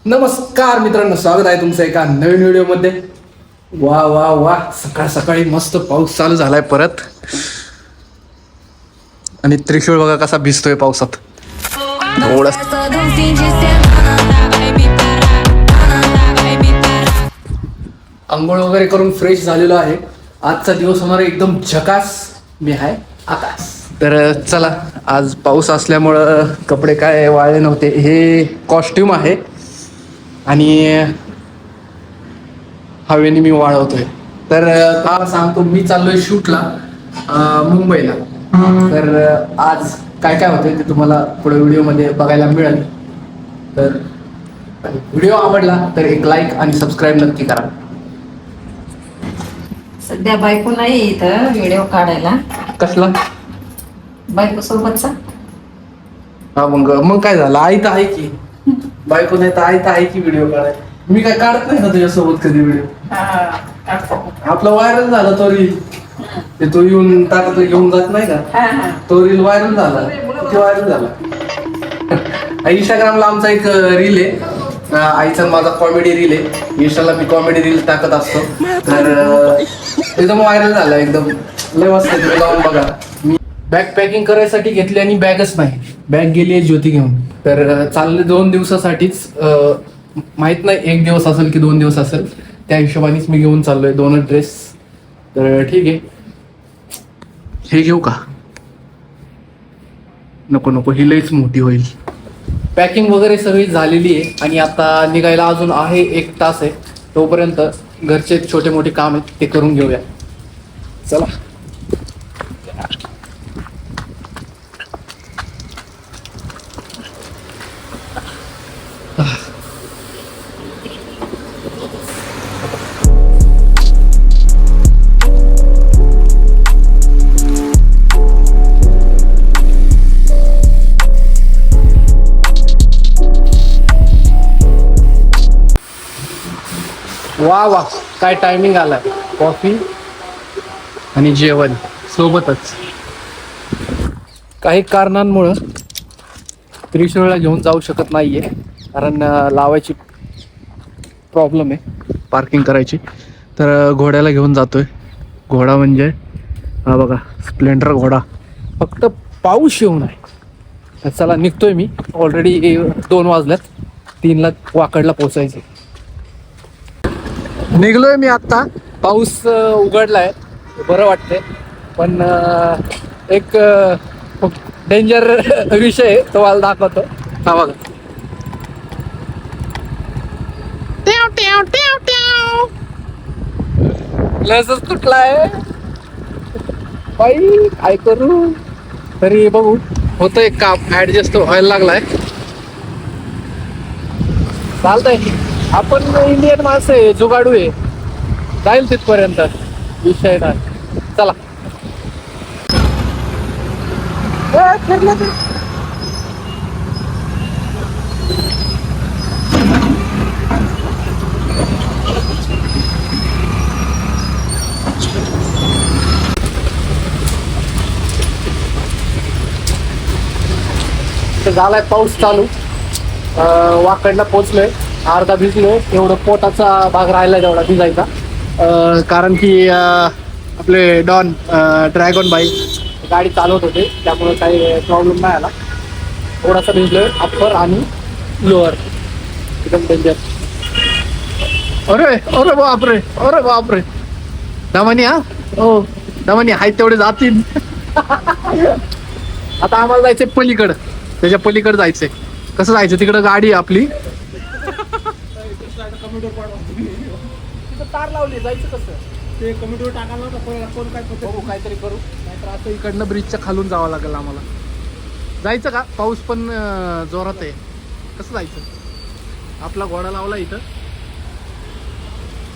नमस्कार मित्रांनो, स्वागत आहे तुमचं एका नवीन व्हिडिओमध्ये. वा वा वा, सकाळ सकाळी मस्त पाऊस चालू झालाय परत. आणि त्रिशूळ बघा कसा भिजतोय पावसात. आंघोळ वगैरे करून फ्रेश झालेलो आहे. आजचा दिवस होणार एकदम झकास. मी आहे आकाश. तर चला, आज पाऊस असल्यामुळं कपडे काय वाळले नव्हते. हे कॉस्ट्युम आहे आणि हवेने मी वाळवतोय. तर मला सांगतो, मी चाललोय शूटला मुंबईला. तर आज काय काय होतंय ते तुम्हाला पुढे व्हिडिओमध्ये बघायला मिळेल. तर व्हिडिओ आवडला तर एक लाईक आणि सबस्क्राईब नक्की करा. सध्या बायको नाही इथं व्हिडिओ काढायला. कसला बायको सोबतचा? हा, मग काय झालं, आई तर आहे की. बायको नाही तर आई तर आहे की व्हिडिओ काढाय. मी काय काढत नाही ना तुझ्यासोबत कधी व्हिडिओ. आपला व्हायरल झाला तो रील. ते तो येऊन टाकत घेऊन जात नाही का, तो रील व्हायरल झाला. किती व्हायरल झाला. इंस्टाग्रामला आमचा एक रील आहे, आईचा माझा कॉमेडी रील आहे. इंस्टाला मी कॉमेडी रील टाकत असतो. तर एकदम व्हायरल झाला, एकदम लय मस्त. तुम्ही जाऊन बघा. मी बॅग पॅकिंग करायसाठी घेतली आणि बॅगच नाही. बॅग गेली आहे ज्योती घेऊन. तर चालले 2 दिवसासाठीच. माहित नाही 1 दिवस असेल की 2 दिवस असेल, त्या हिशोबानेच मी घेऊन चाललोय 2 ड्रेस. तर ठीक आहे, हे घेऊ का? नको नको, ही लईच मोठी होईल. पॅकिंग वगैरे सगळी झालेली आहे आणि आता निघायला अजून आहे 1 तास आहे. तोपर्यंत घरचे छोटे मोठे काम आहेत ते करून घेऊया. चला. वा वा, काय टायमिंग आलाय. कॉफी आणि जेवण सोबतच. काही कारणांमुळं त्रिशूळला घेऊन जाऊ शकत नाहीये, कारण लावायची प्रॉब्लेम आहे, पार्किंग करायची. तर घोड्याला घेऊन जातोय. घोडा म्हणजे हा बघा, स्प्लेंडर घोडा. फक्त पाऊस येऊ नये. तर चला, निघतोय मी. ऑलरेडी 2 वाजल्यात. 3ला वाकडला पोचायचे. निघलोय मी आत्ता. पाऊस उघडलाय, बरं वाटतंय. पण एक खूप डेंजर विषय आहे, तो मला दाखवतो. हा बघा, लसच तुटलाय बाई, काय करू. तरी बघू, होतंय काम, ऍडजस्ट व्हायला लागलाय. चालतंय. आपण इंडियन माणसं आहे, जुगाडू आहे, जाईल तिथपर्यंत. विषय नाही. चला. झालाय पाऊस चालू. वाकडला पोचलोय, अर्धा भिजलोय. एवढं पोटाचा भाग राहिलाय तेवढा भिजायचा. कारण की आपले डॉन ड्रॅगन बाईक गाडी चालवत होते, त्यामुळे काही प्रॉब्लेम नाही आला. थोडासा भिजलोय, अप्पर आणि लोअर. एकदम डेंजर. अरे अरे बापरे, अरे बापरे. दमानी, हा हो दमानी, हाय तेवढे जातील. आता आम्हाला जायचंय पलीकडं, त्याच्या पलीकडे जायचंय. कसं जायचं तिकडं, गाडी आहे आपली. तार लावली, जायचं कसं? ते कमिटीवर टाकायला कोण काय काहीतरी करू, नाहीतर असं इकडनं ब्रिजच्या खालून जावं लागेल आम्हाला. जायचं का? पाऊस पण जोरात आहे. कसं जायचं? आपला घोडा लावला इथं.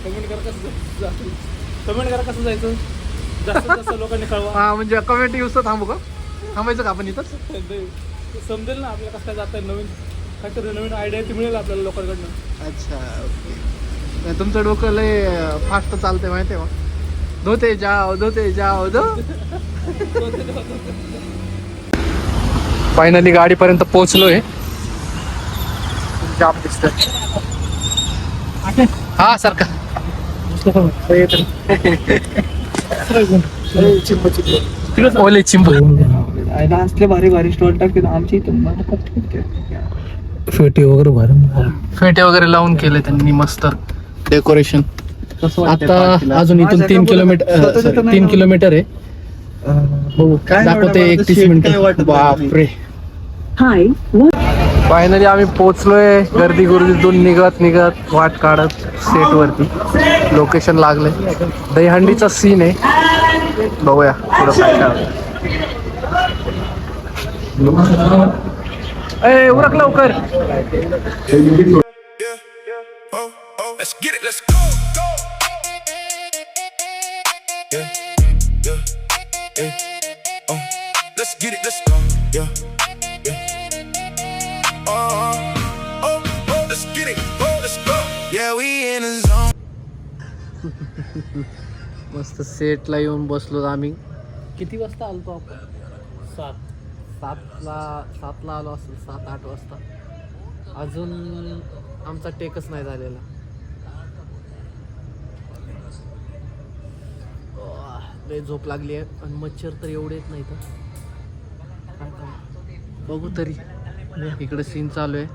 कमेंट करा कसं जायचं. जास्त लोकांनी कळवा. हा, म्हणजे कमेंट यूज थांबू का? थांबायचं का आपण इथंच? समजेल ना आपल्याला कसं काय जात आहे. नवीन काहीतरी नवीन आयडिया ती मिळेल आपल्याला लोकांकडनं. अच्छा, ओके. तुमचं डोकं लय फास्ट चालतंय माहिती आहे मग. धोते जाओ दो. फायनली गाडीपर्यंत पोहोचलोय. जाम दिसतंय. हा सारखा ओले चिंब असले भारी भारी स्टॉल टाकते आमची इथं फेटे वगैरे लावून केले त्यांनी मस्त डेकोरेशन. आता अजून इथून 3 किलोमीटर आहे. बघू दाखवते 31 मिनिट. बापरे फायनली आम्ही पोहोचलोय. गर्दीतून निघत वाट काढत सेट वरती लोकेशन लागले. दहीहंडीचा सीन आहे. बघूया पुढं काय उरक लवकर. Let's get it, let's go, go. Yeah, yeah, yeah. Let's get it, let's go. Yeah, yeah. Let's get it, let's go. Yeah, we in the zone. मस्त सेटला येऊन बसलो आम्ही. किती वाजता आलो आपण? 7ला आलो असेल. 7-8 वाजता. अजून आमचा टेकच नाही झालेला. लय झोप लागली आहे आणि मच्छर तर एवढे येत नाही तर बघू तरी. इकडे सीन चालू आहे.